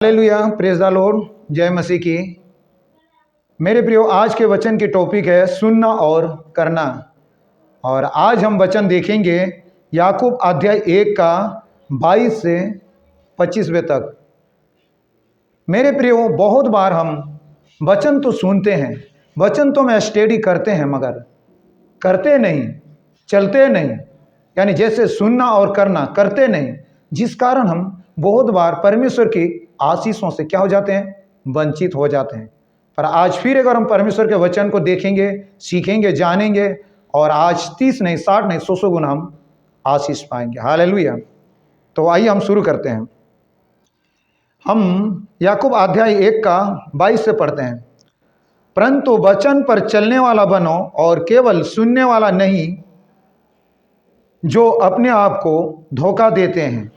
Hallelujah, praise the Lord, जय मसीह की। मेरे प्रियो, आज के वचन की टॉपिक है सुनना और करना। और आज हम वचन देखेंगे याकूब अध्याय 1 का 22 से 25वें तक। मेरे प्रियो, बहुत बार हम वचन तो सुनते हैं, वचन तो मैं स्टडी करते हैं, मगर करते नहीं, चलते नहीं। यानी जैसे सुनना और करना करते नहीं, जिस कारण हम बहुत बार परमेश्वर की आशीषों से क्या हो जाते हैं, वंचित हो जाते हैं। पर आज फिर अगर हम परमेश्वर के वचन को देखेंगे, सीखेंगे, जानेंगे, और आज 30 नहीं, 60 नहीं, 100 गुना हम आशीष पाएंगे। हालेलुया। तो आइए हम शुरू करते हैं। हम याकूब अध्याय 1 का 22 से पढ़ते हैं। परंतु वचन पर चलने वाला बनो और केवल सुनने वाला नहीं, जो अपने आप को धोखा देते हैं।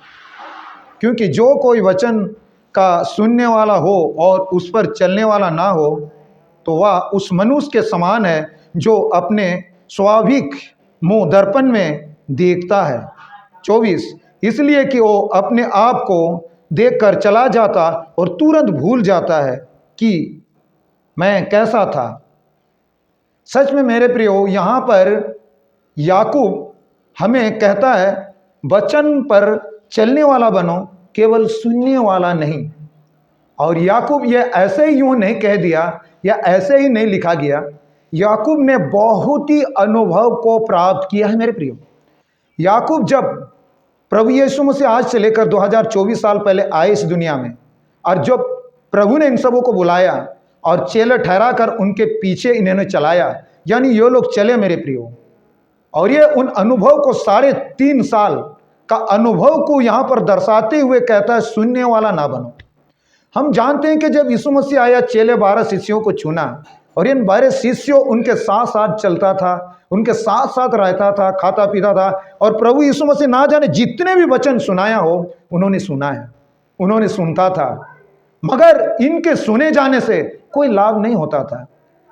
क्योंकि जो कोई वचन का सुनने वाला हो और उस पर चलने वाला ना हो, तो वह उस मनुष्य के समान है जो अपने स्वाभाविक मुंह दर्पण में देखता है। 24, इसलिए कि वो अपने आप को देखकर चला जाता और तुरंत भूल जाता है कि मैं कैसा था। सच में मेरे प्रियो, यहाँ पर याकूब हमें कहता है वचन पर चलने वाला बनो, केवल सुनने वाला नहीं। और याकूब ये ऐसे ही यूं नहीं कह दिया या ऐसे ही नहीं लिखा गया। याकूब ने बहुत ही अनुभव को प्राप्त किया है मेरे प्रियो। याकूब जब प्रभु यीशु मसीह आज से लेकर 2024 साल पहले आए इस दुनिया में, और जब प्रभु ने इन सबों को बुलाया और चेले ठहरा कर उनके पीछे इन्होंने चलाया, यानी ये लोग चले मेरे प्रियो। और ये उन अनुभव को 3.5 साल का अनुभव को यहाँ पर दर्शाते हुए कहता है सुनने वाला ना बनो। हम जानते हैं कि जब यीशु मसीह आया, चेले 12 शिष्यों को चुना, और इन 12 शिष्यों उनके साथ साथ चलता था, उनके साथ साथ रहता था, खाता पीता था। और प्रभु यीशु मसीह ना जाने जितने भी वचन सुनाया हो, उन्होंने सुना है, उन्होंने सुनता था। मगर इनके सुने जाने से कोई लाभ नहीं होता था।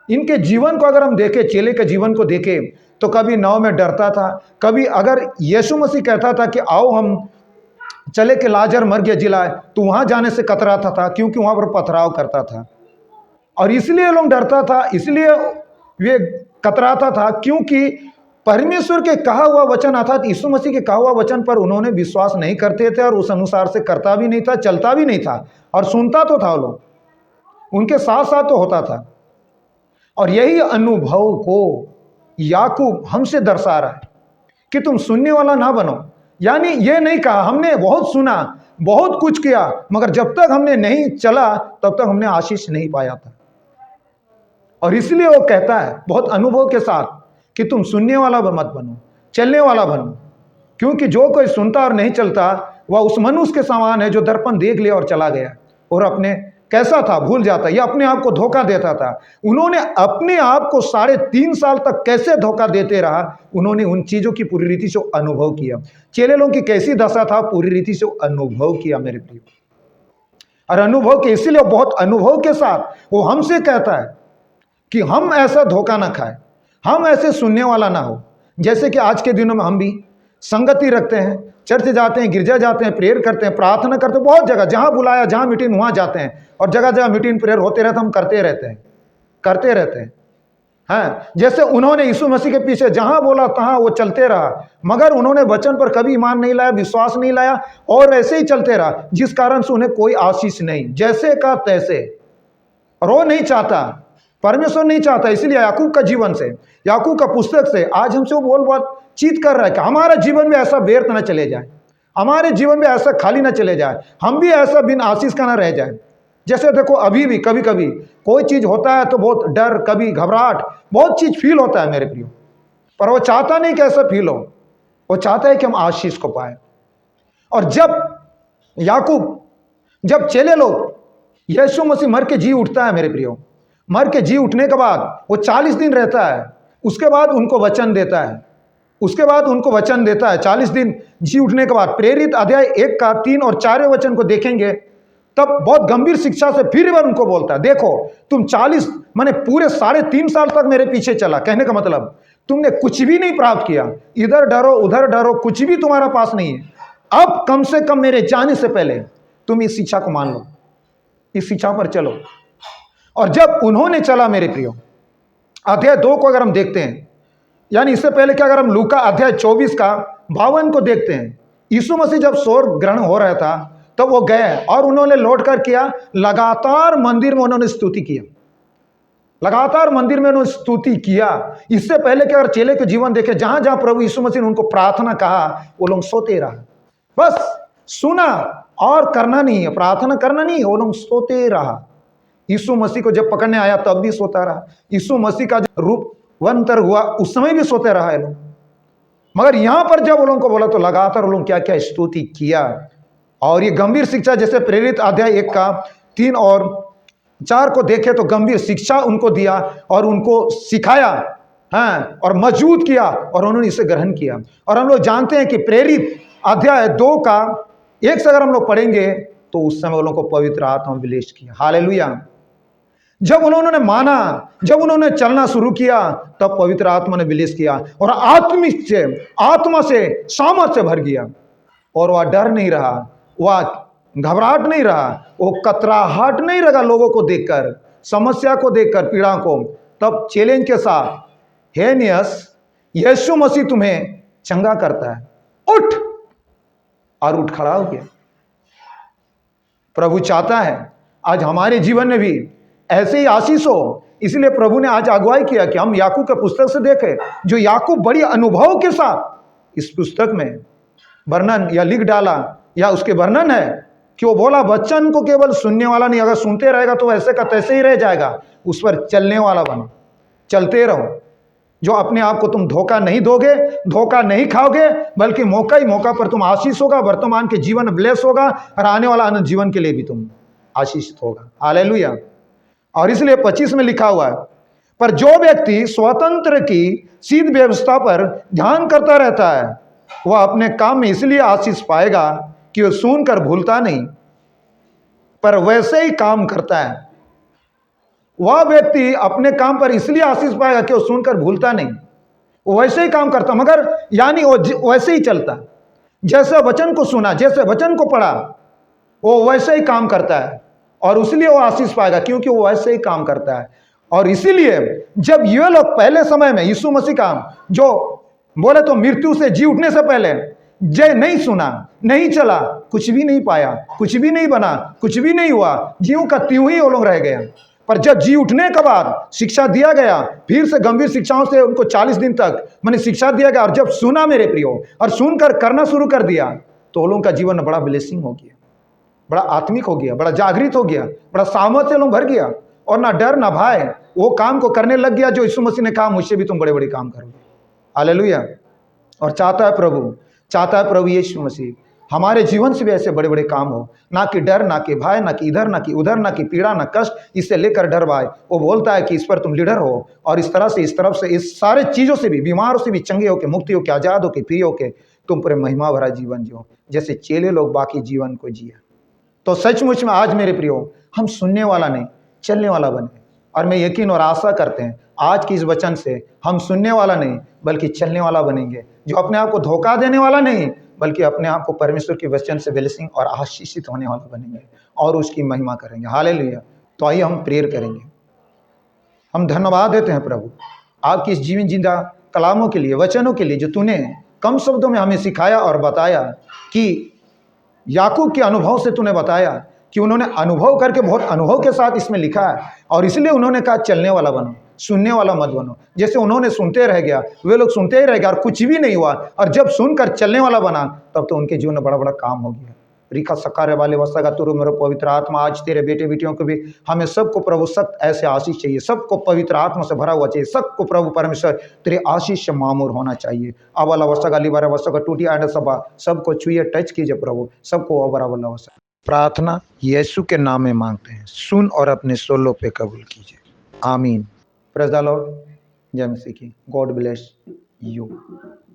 इनके जीवन को अगर हम देखें, चेले के जीवन को देखें, तो कभी नाव में डरता था, कभी अगर यीशु मसीह कहता था कि आओ हम चले के लाजर मर गया जिलाए, तो वहां जाने से कतराता था, क्योंकि वहां पर पथराव करता था। और इसलिए लोग डरता था, इसलिए वे कतराता था, क्योंकि परमेश्वर के कहा हुआ वचन अर्थात यीशु मसीह के कहा हुआ वचन पर उन्होंने विश्वास नहीं करते थे, और उस अनुसार से करता भी नहीं था, चलता भी नहीं था। और सुनता तो था, लोग उनके साथ साथ तो होता था। और यही अनुभव को याकूब हमसे दर्शा रहा है कि तुम सुनने वाला ना बनो। यानी ये नहीं कहा हमने बहुत सुना, बहुत कुछ किया, मगर जब तक हमने नहीं चला तब तक हमने आशीष नहीं पाया था। और इसलिए वो कहता है बहुत अनुभव के साथ कि तुम सुनने वाला मत बनो, चलने वाला बनो। क्योंकि जो कोई सुनता और नहीं चलता, वह उस मनुष्य के समान है जो दर्पण देख लिया और चला गया और अपने कैसा था भूल जाता, या अपने आप को धोखा देता था। उन्होंने अपने आप को 3.5 साल तक कैसे धोखा देते रहा, उन्होंने उन चीजों की पूरी रीति से अनुभव किया। चेले लोगों की कैसी दशा था, पूरी रीति से अनुभव किया मेरे प्रिय। और अनुभव के इसीलिए बहुत अनुभव के साथ वो हमसे कहता है कि हम ऐसा धोखा ना खाए, हम ऐसे सुनने वाला ना हो। जैसे कि आज के दिनों में हम भी संगति रखते हैं, चर्च जाते हैं, गिरजा जाते हैं, प्रेयर करते हैं, प्रार्थना करते हैं, बहुत जगह जहां बुलाया, जहां मीटिंग वहां जाते हैं, और जगह जगह मीटिंग प्रेयर होते रहते, हम करते रहते हैं। हाँ, जैसे उन्होंने यीशु मसीह के पीछे जहां बोला तहां वो चलते रहा, मगर उन्होंने वचन पर कभी ईमान नहीं लाया, विश्वास नहीं लाया, और ऐसे ही चलते रहा, जिस कारण से उन्हें कोई आशीष नहीं, जैसे का तैसे। और वो नहीं चाहता, परमेश्वर नहीं चाहता। इसलिए याकूब का जीवन से, याकूब का पुस्तक से आज हमसे वो बोल बात चीत कर रहा है कि हमारा जीवन में ऐसा व्यर्थ न चले जाए, हमारे जीवन में ऐसा खाली न चले जाए, हम भी ऐसा बिन आशीष का न रह जाए। जैसे देखो, अभी भी कभी कभी कोई चीज होता है तो बहुत डर, कभी घबराहट, बहुत चीज फील होता है मेरे प्रियो। पर वो चाहता नहीं कि ऐसा फील हो, वो चाहता है कि हम आशीष को पाए। और जब चेले लोग, यीशु मसीह मर के जी उठता है मेरे प्रियो, मर के जी उठने के बाद वो 40 दिन रहता है, उसके बाद उनको वचन देता है, 40 दिन जी उठने के बाद। प्रेरित अध्याय 1 का 3 और 4 वचन को देखेंगे, तब बहुत गंभीर शिक्षा से फिर बार उनको बोलता है, देखो तुम 40 माने पूरे 3.5 साल तक मेरे पीछे चला। कहने का मतलब तुमने कुछ भी नहीं प्राप्त किया, इधर डरो उधर डरो, कुछ भी तुम्हारा पास नहीं है। अब कम से कम मेरे जाने से पहले तुम इस शिक्षा को मान लो। इस शिक्षा पर चलो। और जब उन्होंने चला मेरे प्रियो, अध्याय 2 को अगर हम देखते हैं, यानी इससे पहले क्या, अगर हम लूका अध्याय 24 का 52 को देखते हैं, यीशु मसीह जब स्वर्ग ग्रहण हो रहा था तब वो गए और उन्होंने लौट कर किया, लगातार मंदिर में उन्होंने स्तुति किया, लगातार मंदिर में उन्होंने स्तुति किया। इससे पहले कि अगर चेले के जीवन देखे, जहां जहां प्रभु यीशु मसीह ने उनको प्रार्थना कहा, वो लोग सोते रहा, बस सुना और करना नहीं है, प्रार्थना करना नहीं है, वो लोग सोते रहा। यीशु मसीह को जब पकड़ने आया तब भी सोता रहा, यीशु मसीह का जब रूपांतर हुआ उस समय भी सोते रहा है लोग। मगर यहां पर जब वो लोगों को बोला तो लगातार वो लोग क्या क्या स्तुति किया। और ये गंभीर शिक्षा, जैसे प्रेरित अध्याय 1 का 3 और 4 को देखे तो गंभीर शिक्षा उनको दिया और उनको सिखाया, हाँ, और मजबूत किया और उन्होंने इसे ग्रहण किया। और हम लोग जानते हैं कि प्रेरित अध्याय 2 का 1 से अगर हम लोग पढ़ेंगे तो उस समय वो लोगों को पवित्र आत्मा में विलेश किया। हालेलुया। जब उन्होंने माना, जब उन्होंने चलना शुरू किया, तब पवित्र आत्मा ने विलेश किया और आत्मा से सामर्थ से भर गया। और वह डर नहीं रहा, वह घबराहट नहीं रहा, वो कतराहट नहीं रहा लोगों को देखकर, समस्या को देखकर, पीड़ा को। तब चैलेंज के साथ, हे नियस, यीशु मसीह तुम्हें चंगा करता है, उठ। और उठ खड़ा हो गया। प्रभु चाहता है आज हमारे जीवन में भी ऐसे ही आशीष हो। इसलिए प्रभु ने आज अगुवाई किया कि हम याकूब के पुस्तक से देखें, जो याकूब बड़ी अनुभव के साथ इस पुस्तक में वर्णन या लिख डाला, या उसके वर्णन है कि वो बोला, वचन को केवल सुनने वाला नहीं, अगर सुनते रहेगा तो ऐसे का तैसे ही रह जाएगा, उस पर चलने वाला बनो, चलते रहो। जो अपने आप को तुम धोखा नहीं दोगे, धोखा नहीं खाओगे, बल्कि मौका ही मौका पर तुम आशीष होगा, वर्तमान के जीवन ब्लेस होगा और आने वाला अनंत जीवन के लिए भी तुम आशीषित होगा। हालेलुया। और इसलिए 25 में लिखा हुआ है, पर जो व्यक्ति स्वतंत्र की सीध व्यवस्था पर ध्यान करता रहता है, वह अपने काम में इसलिए आशीष पाएगा कि वह सुनकर भूलता नहीं, पर वैसे ही काम करता है। वह व्यक्ति अपने काम पर इसलिए आशीष पाएगा कि वो सुनकर भूलता नहीं, वो वैसे ही काम करता, मगर यानी वो वैसे ही चलता, जैसे वचन को सुना, जैसे वचन को पढ़ा, वो वैसे ही काम करता है और इसलिए वो आशीष पाएगा, क्योंकि वो वैसे ही काम करता है। और इसीलिए जब ये लोग पहले समय में यीशु मसीह का, जो बोले तो मृत्यु से जी उठने से पहले जय नहीं सुना, नहीं चला, कुछ भी नहीं पाया, कुछ भी नहीं बना, कुछ भी नहीं हुआ, ज्यों का त्यों ही वो लोग रह गए। पर जब जी उठने के बाद शिक्षा दिया गया, फिर से गंभीर शिक्षाओं से उनको 40 दिन तक मैंने शिक्षा दिया गया, और जब सुना मेरे प्रियो और सुनकर करना शुरू कर दिया, तो लोगों का जीवन बड़ा ब्लेसिंग हो गया, बड़ा आत्मिक हो गया, बड़ा जागृत हो गया, बड़ा सामर्थ्य लोग भर गया, और ना डर ना भय, वो काम को करने लग गया जो यीशु मसीह ने कहा, मुझसे भी तुम बड़े बड़े काम करोगे। हालेलुया। और चाहता है प्रभु यीशु मसीह हमारे जीवन से भी ऐसे बड़े बड़े काम हो, ना कि डर, ना कि भय, ना कि इधर, ना कि उधर, ना कि पीड़ा, ना कष्ट, इससे लेकर डर भय। वो बोलता है कि इस पर तुम लीडर हो, और इस तरह से, इस तरफ से, इस सारे चीज़ों से भी, बीमारों से भी चंगे होके, मुक्ति होके, आज़ाद होके, प्रिय होके तुम पर महिमा भरा जीवन जियो, जैसे चेले लोग बाकी जीवन को जिया। तो सचमुच में आज मेरे प्रियो, हम सुनने वाला नहीं, चलने वाला बने। और मैं यकीन और आशा करते हैं आज की इस वचन से हम सुनने वाला नहीं बल्कि चलने वाला बनेंगे, जो अपने आप को धोखा देने वाला नहीं, बल्कि अपने आप को परमेश्वर के वचन से ब्लेसिंग और आशीषित होने वाला बनेंगे और उसकी महिमा करेंगे। हालेलुया। तो आइए हम प्रेयर करेंगे। हम धन्यवाद देते हैं प्रभु आपकी इस जीवन जिंदा कलामों के लिए, वचनों के लिए, जो तूने कम शब्दों में हमें सिखाया और बताया कि याकूब के अनुभव से तूने बताया कि उन्होंने अनुभव करके, बहुत अनुभव के साथ इसमें लिखा है, और इसलिए उन्होंने कहा चलने वाला बनो, सुनने वाला मत बनो। जैसे उन्होंने सुनते रह गया, वे लोग सुनते ही रह गया और कुछ भी नहीं हुआ, और जब सुनकर चलने वाला बना तब तो उनके जीवन में बड़ा बड़ा काम हो गया। रिका सकारे वाले वसा तुरु मेरे पवित्र आत्मा, आज तेरे बेटे बेटियों को भी, हमें सबको प्रभु सख्त ऐसे आशीष चाहिए, सबको पवित्र आत्मा से भरा हुआ चाहिए, सबको प्रभु परमेश्वर तेरे आशीष से मामूर होना चाहिए। अवला वसा गाली बारा वसा का टूटी आंड सभा, सबको छुए, टच कीजिए प्रभु, सबको अवरा वला वसा। प्रार्थना यीशु के नाम में मांगते हैं, सुन और अपने सोलों पे कबूल कीजिए। आमीन। Praise the Lord. जय मसीह की। God bless you.